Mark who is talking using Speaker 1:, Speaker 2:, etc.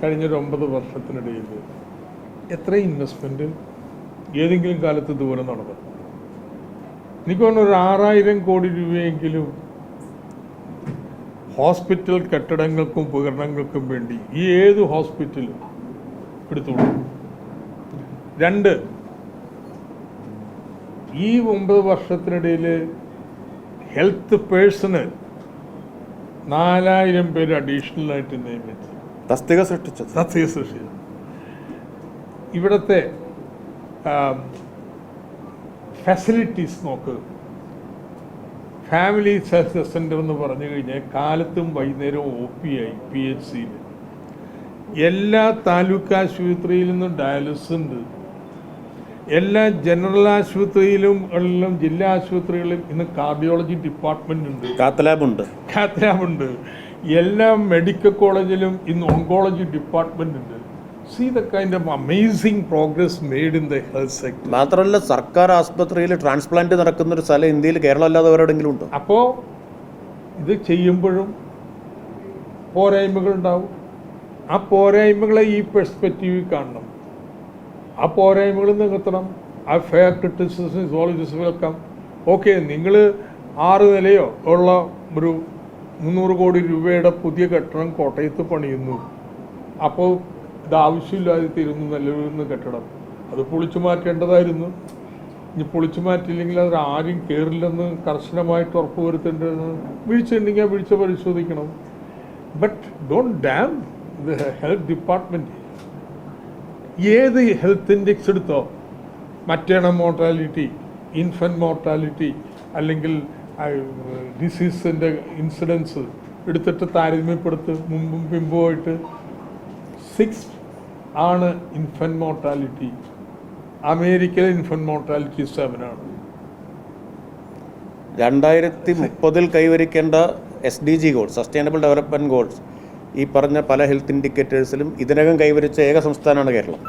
Speaker 1: കഴിഞ്ഞൊരു 9 വർഷത്തിനിടയിൽ എത്ര ഇൻവെസ്റ്റ്മെൻറ്റ് ഏതെങ്കിലും കാലത്ത് ഇതുപോലെ നടന്നു? എനിക്ക് തോന്നുന്നു ഒരു 6000 കോടി രൂപയെങ്കിലും ഹോസ്പിറ്റൽ കെട്ടിടങ്ങൾക്കും ഉപകരണങ്ങൾക്കും വേണ്ടി ഈ ഏത് ഹോസ്പിറ്റലും എടുത്തോളൂ. 2, ഈ 9 വർഷത്തിനിടയിൽ ഹെൽത്ത് പേഴ്സണൽ 4000 പേര് അഡീഷണലായിട്ട് നിയമിച്ചു.
Speaker 2: തസ്തിക സൃഷ്ടിച്ചു.
Speaker 1: ഇവിടുത്തെ ഫെസിലിറ്റീസ് നോക്ക്. ഫാമിലി ഹെൽത്ത് സെൻ്റർ എന്ന് പറഞ്ഞു കഴിഞ്ഞാൽ കാലത്തും വൈകുന്നേരവും OP-ആയി PHC-യിൽ. എല്ലാ താലൂക്ക് ആശുപത്രിയിൽ നിന്നും ഡയാലിസിസ് ഉണ്ട്. എല്ലാ ജനറൽ ആശുപത്രിയിലും ജില്ലാ ആശുപത്രികളിലും ഇന്ന് കാർഡിയോളജി ഡിപ്പാർട്ട്മെന്റ് ഉണ്ട്, കാത്ത് ലാബ് ഉണ്ട്. എല്ലാ മെഡിക്കൽ കോളേജിലും ഇന്ന് ഓങ്കോളജി ഡിപ്പാർട്ട്മെന്റ് ഉണ്ട്. See the kind of amazing progress made in the health sector.
Speaker 2: മാത്രമല്ല സർക്കാർ ആശുപത്രിയിൽ ട്രാൻസ്പ്ലാന്റ് നടക്കുന്ന ഒരു സ്ഥലം ഇന്ത്യയിൽ കേരളം അല്ലാതെ വേറെ എവിടെയെങ്കിലും ഉണ്ടോ?
Speaker 1: അപ്പോൾ ഇത് ചെയ്യുമ്പോഴും പോരായ്മകൾ ഉണ്ടാവും. ആ പോരായ്മകളെ ഈ പെർസ്പെക്റ്റീവിൽ കാണണം. ആ പോരായ്മകൾ നികത്തണം. ആ fair criticism is always welcome. Okay, നിങ്ങൾ 6 നിലയോ ഉള്ള ഒരു 300 കോടി രൂപയുടെ പുതിയ കെട്ടിടം കോട്ടയത്ത് പണിയുന്നു. അപ്പോൾ ഇത് ആവശ്യമില്ലാതെ തീരുന്നു. നിലവിൽ കെട്ടിടം അത് പൊളിച്ചു മാറ്റേണ്ടതായിരുന്നു. ഇനി പൊളിച്ചു മാറ്റിയില്ലെങ്കിൽ അത് ആരും കയറില്ലെന്ന് കർശനമായിട്ട് ഉറപ്പ് വരുത്തേണ്ടതെന്ന്. വീഴ്ചയുണ്ടെങ്കിൽ ആ വീഴ്ച പരിശോധിക്കണം. But don't dam the health department. ഏത് ഹെൽത്ത് ഇൻഡെക്സ് എടുത്തോ, മറ്റേണൽ മോർട്ടാലിറ്റി, ഇൻഫൻറ്റ് മോർട്ടാലിറ്റി, അല്ലെങ്കിൽ ഡിസീസിൻ്റെ ഇൻസിഡൻസ് എടുത്തിട്ട് താരതമ്യപ്പെടുത്ത്. മുമ്പും പിമ്പുമായിട്ട് 6 ആണ് ഇൻഫൻറ്റ് മോർട്ടാലിറ്റി. അമേരിക്കയിലെ ഇൻഫൻറ്റ് മോർട്ടാലിറ്റി 7 ആണ്.
Speaker 2: 2030 കൈവരിക്കേണ്ട SDG goals, sustainable development goals, ഈ പറഞ്ഞ പല ഹെൽത്ത് ഇൻഡിക്കേറ്റേഴ്സിലും ഇതിനകം കൈവരിച്ച ഏക സംസ്ഥാനമാണ് കേരളം.